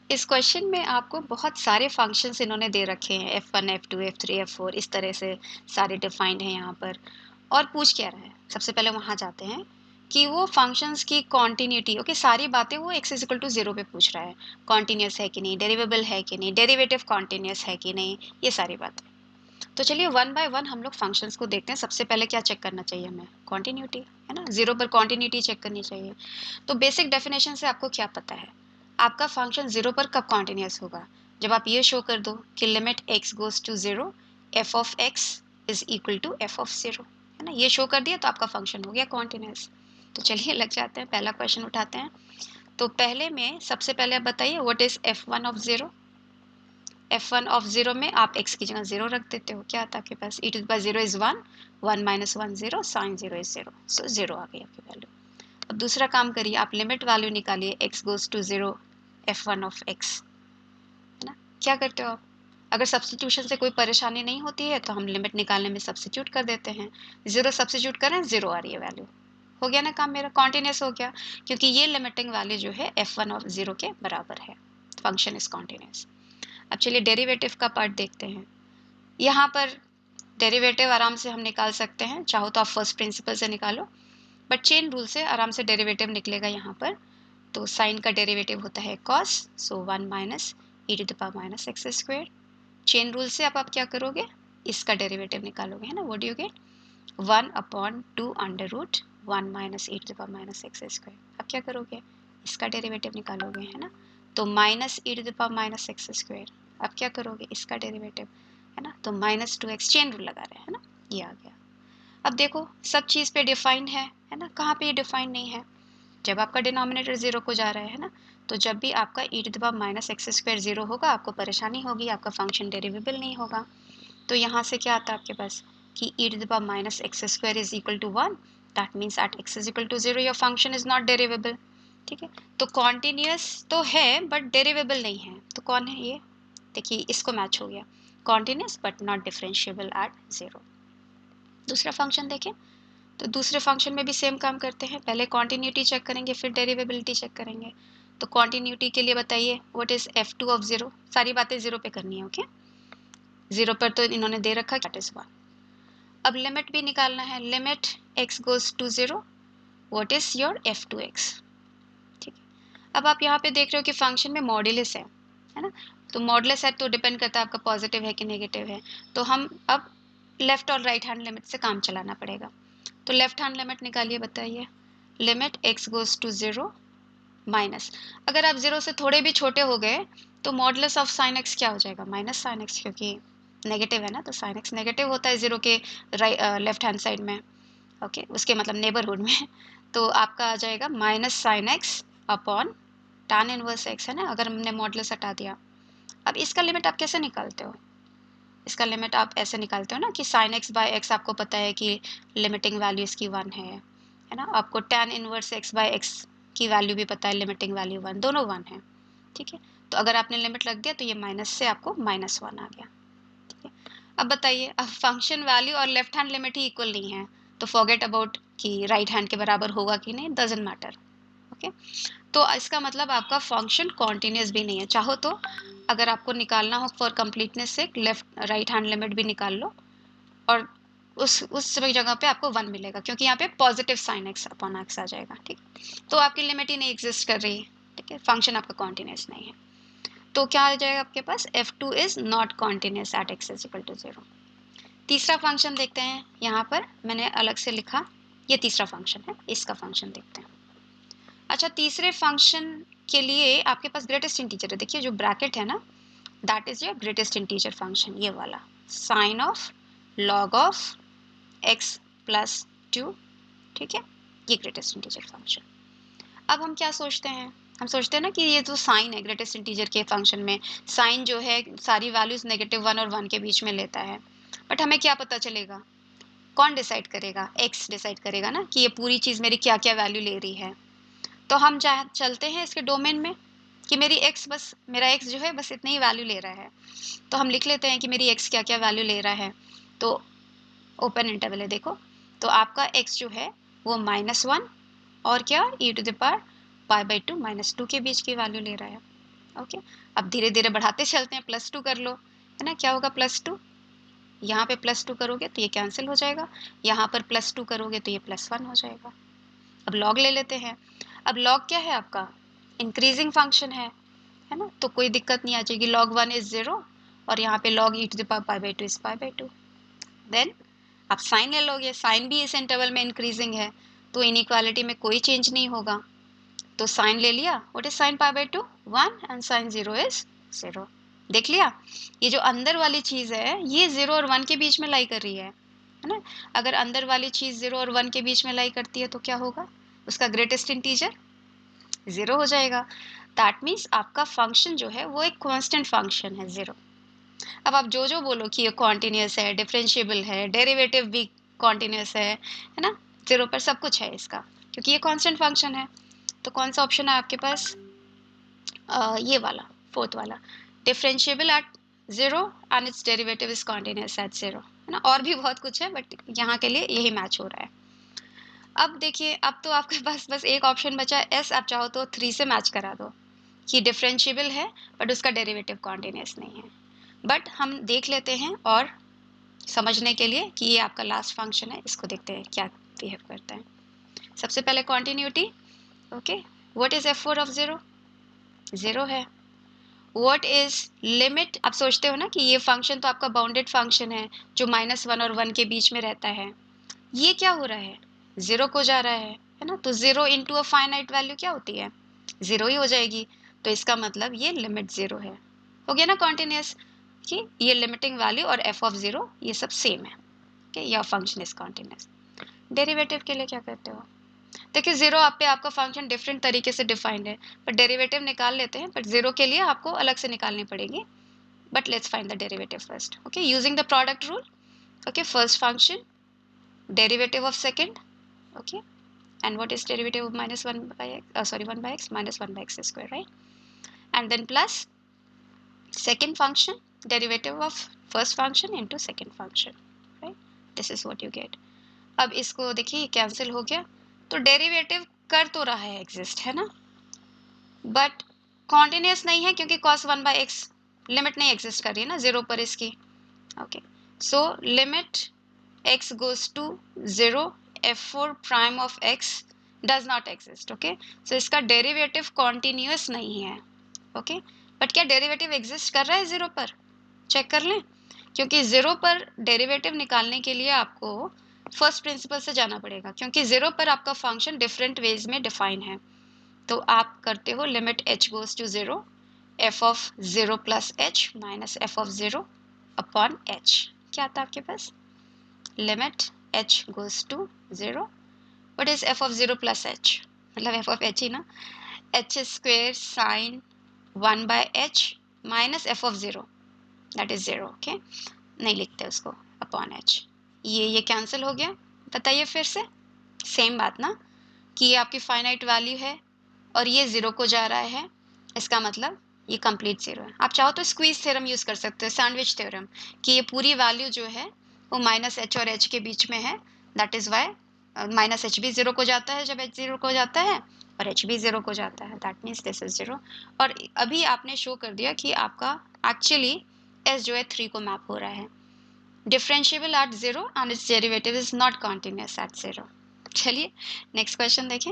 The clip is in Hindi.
इस क्वेश्चन में आपको बहुत सारे फंक्शंस इन्होंने दे रखे हैं, F1, F2, F3, F4 इस तरह से सारे डिफाइंड हैं यहाँ पर। और पूछ क्या रहा है, सबसे पहले वहाँ जाते हैं कि वो फंक्शंस की कॉन्टिन्यूटी, ओके, सारी बातें वो x इज इक्वल टू 0 पे पूछ रहा है। कॉन्टिन्यूस है कि नहीं, डेरिवेबल है कि नहीं, डेरिवेटिव कॉन्टिन्यूस है कि नहीं, ये सारी बातें। तो चलिए वन बाय वन हम लोग फंक्शंस को देखते हैं। सबसे पहले क्या चेक करना चाहिए हमें, कॉन्टिन्यूटी, है ना, 0 पर कॉन्टिन्यूटी चेक करनी चाहिए। तो बेसिक डेफिनेशन से आपको क्या पता है, आपका फंक्शन 0 पर कब कॉन्टिन्यूस होगा, जब आप ये शो कर दो कि limit x goes to 0 f of x is equal to f of 0, है ना, ये शो कर दिया तो आपका फंक्शन हो गया कॉन्टिन्यूस। तो चलिए लग जाते हैं, पहला क्वेश्चन उठाते हैं। तो पहले में सबसे पहले आप बताइए what is f1 of 0। f1 of 0 में आप x की जगह 0 रख देते हो, क्या आता है आपके पास, e to the power 0 is 1, 1 minus 1 0, sine 0 is 0, so 0 आ गई आपकी वैल्यू। अब दूसरा काम करिए, आप लिमिट वैल्यू निकालिए x goes to 0 f1 of x, है ना। क्या करते हो आप, अगर सब्स्टिट्यूशन से कोई परेशानी नहीं होती है तो हम लिमिट निकालने में सब्स्टिट्यूट कर देते हैं। 0 सब्स्टिट्यूट करें, 0 आ रही है वैल्यू, हो गया ना काम, मेरा कॉन्टिन्यूस हो गया, क्योंकि ये लिमिटिंग वैल्यू जो है f1 ऑफ 0 के बराबर है, फंक्शन इज कॉन्टिन्यूस। अब चलिए डेरिवेटिव का पार्ट देखते हैं। यहाँ पर डेरिवेटिव आराम से हम निकाल सकते हैं, चाहो तो आप फर्स्ट प्रिंसिपल से निकालो, बट चेन रूल से आराम से डेरिवेटिव निकलेगा यहाँ पर। तो साइन का डेरिवेटिव होता है cos, so 1 minus e to the power minus x square. Chain rule से आप क्या करोगे, इसका डेरिवेटिव निकालोगे, है ना, what do you get, 1/2 under root 1 minus e to the power minus x square. अब क्या करोगे, इसका डेरिवेटिव निकालोगे, है ना, तो minus e to the power minus x square. अब क्या करोगे, इसका डेरिवेटिव, है ना, तो -2x, चेन रूल लगा रहे हैं, है ना, ये आ गया। अब देखो सब चीज़ पे डिफाइंड है ना, कहाँ पे ये डिफाइंड नहीं है, जब आपका डिनोमिनेटर 0 को जा रहा है ना, तो जब भी आपका E to the power minus x square 0 होगा आपको परेशानी होगी, आपका फंक्शन डेरिवेबल नहीं होगा। तो यहाँ से क्या आता है आपके पास कि E to the power minus x square is equal to 1, that means at X is equal to 0 your function is not derivable. ठीक है, तो कॉन्टिन्यूस तो है बट डेरिवेबल नहीं है, तो कौन है ये, देखिए इसको मैच हो गया, continuous but not differentiable eight 0। दूसरा फंक्शन देखें, तो दूसरे फंक्शन में भी सेम काम करते हैं, पहले कॉन्टिन्यूटी चेक करेंगे फिर डेरिवेबिलिटी चेक करेंगे। तो कॉन्टिन्यूटी के लिए बताइए व्हाट इज f2 ऑफ 0, सारी बातें 0 पे करनी है, ओके, 0 पर तो इन्होंने दे रखा दैट इज 1। अब लिमिट भी निकालना है, limit x goes to 0, what is your f2x। ठीक है, अब आप यहाँ पे देख रहे हो कि फंक्शन में मॉड्यूलस है ना, तो मॉड्यूलस है तो डिपेंड करता है आपका पॉजिटिव है कि नेगेटिव है। तो हम अब लेफ्ट और राइट हैंड लिमिट से काम चलाना पड़ेगा। तो लेफ्ट हैंड लिमिट निकालिए, बताइए, limit x goes to 0 minus, अगर आप 0 से थोड़े भी छोटे हो गए तो मॉडुलस ऑफ साइन x क्या हो जाएगा, माइनस साइन x, क्योंकि नेगेटिव है ना, तो साइन x नेगेटिव होता है 0 के लेफ्ट हैंड साइड में, ओके, उसके मतलब नेबरहुड में। तो आपका आ जाएगा minus sine x upon tan inverse x, है ना, अगर हमने मॉडुलस हटा दिया। अब इसका लिमिट आप कैसे निकालते हो, इसका लिमिट आप ऐसे निकालते हो ना कि साइन x बाय x आपको पता है कि लिमिटिंग वैल्यू इसकी 1 है ना, आपको tan inverse x by x की वैल्यू भी पता है, लिमिटिंग वैल्यू 1, दोनों 1 है। ठीक है, तो अगर आपने लिमिट रख दिया तो ये माइनस से आपको -1 आ गया। ठीक है, अब बताइए, अब फंक्शन वैल्यू और लेफ्ट हैंड लिमिट ही इक्वल नहीं है, तो फॉरगेट अबाउट कि राइट हैंड के बराबर होगा कि नहीं, डजंट मैटर, ओके। तो इसका मतलब आपका फंक्शन कॉन्टिन्यूस भी नहीं है। चाहो तो अगर आपको निकालना हो फॉर कंप्लीटनेस से, लेफ्ट राइट हैंड लिमिट भी निकाल लो और उस जगह पे आपको 1 मिलेगा, क्योंकि यहाँ पे positive sine X upon X आ जाएगा। ठीक, तो आपकी लिमिट ही नहीं एग्जिस्ट कर रही है, ठीक है, फंक्शन आपका कॉन्टिन्यूस नहीं है। तो क्या आ जाएगा आपके पास, f2 is not continuous at x is equal to 0। तीसरा फंक्शन देखते हैं, यहाँ पर मैंने अलग से लिखा, ये तीसरा फंक्शन है, इसका फंक्शन देखते हैं। अच्छा, तीसरे फंक्शन के लिए आपके पास ग्रेटेस्ट इंटीजर है, देखिए जो ब्रैकेट है ना, that is your greatest integer function, ये वाला sine of log of x plus 2, ठीक है, ये ग्रेटेस्ट इंटीजर फंक्शन। अब हम क्या सोचते हैं, हम सोचते हैं ना कि ये जो साइन है ग्रेटेस्ट इंटीजर के फंक्शन में, साइन जो है सारी वैल्यूज -1 और 1 के बीच में लेता है, बट हमें क्या पता चलेगा, कौन डिसाइड करेगा, x डिसाइड करेगा ना कि ये पूरी चीज़ मेरी क्या क्या वैल्यू ले रही है। तो हम चलते हैं इसके डोमेन में कि मेरी x बस, मेरा x जो है बस इतनी ही वैल्यू ले रहा है, तो हम लिख लेते हैं कि मेरी x क्या क्या वैल्यू ले रहा है। तो ओपन इंटरवल है, देखो, तो आपका x जो है वो -1 और क्या e to the power pi by 2 -2 के बीच की वैल्यू ले रहा है। ओके, अब धीरे धीरे बढ़ाते चलते हैं, +2 कर लो, है ना, क्या होगा +2, यहाँ पे +2 करोगे तो ये कैंसिल हो जाएगा, यहाँ पर +2 करोगे तो ये +1 हो जाएगा। अब लॉग ले लेते हैं। अब लॉग क्या है आपका, इंक्रीजिंग फंक्शन है ना, तो कोई दिक्कत नहीं आ जाएगी। log 1 इज 0 और यहाँ पे log e to the power pi/2 is pi/2। Then आप साइन ले लोगे, साइन भी इस इंटरवल में इंक्रीजिंग है, तो इनइक्वालिटी में कोई चेंज नहीं होगा, तो साइन ले लिया, what is sine pi/2, 1 and sine 0 is 0। देख लिया, ये जो अंदर वाली चीज है ये 0 और 1 के बीच में लाई कर रही है ना। अगर अंदर वाली चीज 0 और 1 के बीच में लाई करती है तो क्या होगा, उसका ग्रेटेस्ट इंटीजर 0 हो जाएगा। दैट मीन्स आपका फंक्शन जो है वो एक कांस्टेंट फंक्शन है 0। अब आप जो जो बोलो कि ये कॉन्टिन्यूस है, डिफरेंशिएबल है, डेरिवेटिव भी कॉन्टिन्यूस है ना, 0 पर सब कुछ है इसका, क्योंकि ये कांस्टेंट फंक्शन है। तो कौन सा ऑप्शन है आपके पास, ये वाला, फोर्थ वाला, differentiable eight 0 and it's derivative is continuous at 0, है ना। और भी बहुत कुछ है बट यहाँ के लिए यही मैच हो रहा है। अब देखिए, अब तो आपके पास बस एक ऑप्शन बचा है एस, आप चाहो तो 3 से मैच करा दो कि डिफरेंशिएबल है बट उसका डेरिवेटिव कॉन्टिन्यूस नहीं है। बट हम देख लेते हैं और समझने के लिए कि ये आपका लास्ट फंक्शन है, इसको देखते हैं क्या बिहेव करता है। सबसे पहले continuity, okay, what is f4 of 0, 0 है। व्हाट इज लिमिट, आप सोचते हो ना कि ये फंक्शन तो आपका बाउंडेड फंक्शन है जो -1 और 1 के बीच में रहता है, ये क्या हो रहा है, 0 को जा रहा है ना, तो 0 इंटू अ फाइनाइट वैल्यू क्या होती है, 0 ही हो जाएगी, तो इसका मतलब ये लिमिट 0 है। हो गया ना कॉन्टिन्यूस, कि ये लिमिटिंग वैल्यू और f ऑफ 0 ये सब सेम है, ओके, या फंक्शन इज कॉन्टिन्यूस। डेरिवेटिव के लिए क्या करते हो, देखिए 0 आप पे आपका फंक्शन डिफरेंट तरीके से डिफाइंड है, पर डेरिवेटिव निकाल लेते हैं, बट 0 के लिए आपको अलग से निकालनी पड़ेगी। But let's find the derivative first, okay, using the product rule. Okay, first function, derivative of second, okay, and what is derivative of minus 1 by x, 1 by x, minus 1 by x square, right? And then plus second function, derivative of first function into second function, right? This is what you get. अब इसको देखिए कैंसिल हो गया, तो डेरिवेटिव कर तो रहा है एग्जिस्ट, है ना, बट कॉन्टिन्यूस नहीं है क्योंकि cos 1 by x लिमिट नहीं एग्जिस्ट कर रही है ना 0 पर इसकी। Okay, so limit x goes to 0 f4 prime of x does not exist, okay, so इसका डेरिवेटिव कॉन्टिन्यूस नहीं है, ओके, बट क्या डेरिवेटिव एग्जिस्ट कर रहा है 0 पर, चेक कर लें, क्योंकि 0 पर डेरिवेटिव निकालने के लिए आपको फर्स्ट प्रिंसिपल से जाना पड़ेगा, क्योंकि 0 पर आपका फंक्शन डिफरेंट वेज में डिफाइन है। तो आप करते हो limit h goes to 0 f of 0 plus h minus f of 0 upon h, क्या आता है आपके पास, limit h goes to 0, what is f of 0 plus h, मतलब f of h ही ना, h square sin 1 by h minus f of 0 that is 0, okay, नहीं लिखते उसको, अपॉन h, ये कैंसिल हो गया। बताइए फिर से, सेम बात ना, कि ये आपकी फाइनाइट वैल्यू है और ये 0 को जा रहा है, इसका मतलब ये कंप्लीट 0 है। आप चाहो तो स्क्वीज थ्योरम यूज कर सकते हो, सैंडविच थ्योरम, कि ये पूरी वैल्यू जो है वो माइनस एच और एच के बीच में है, that is y minus h भी 0 को जाता है जब एच 0 को जाता है, और एच भी 0 को जाता है, दैट मीन्स दिस इज 0। और अभी आपने शो कर दिया कि आपका एक्चुअली एस जो है 3 को मैप हो रहा है, differentiable eight 0 and it's derivative is not continuous eight 0। चलिए नेक्स्ट क्वेश्चन देखें।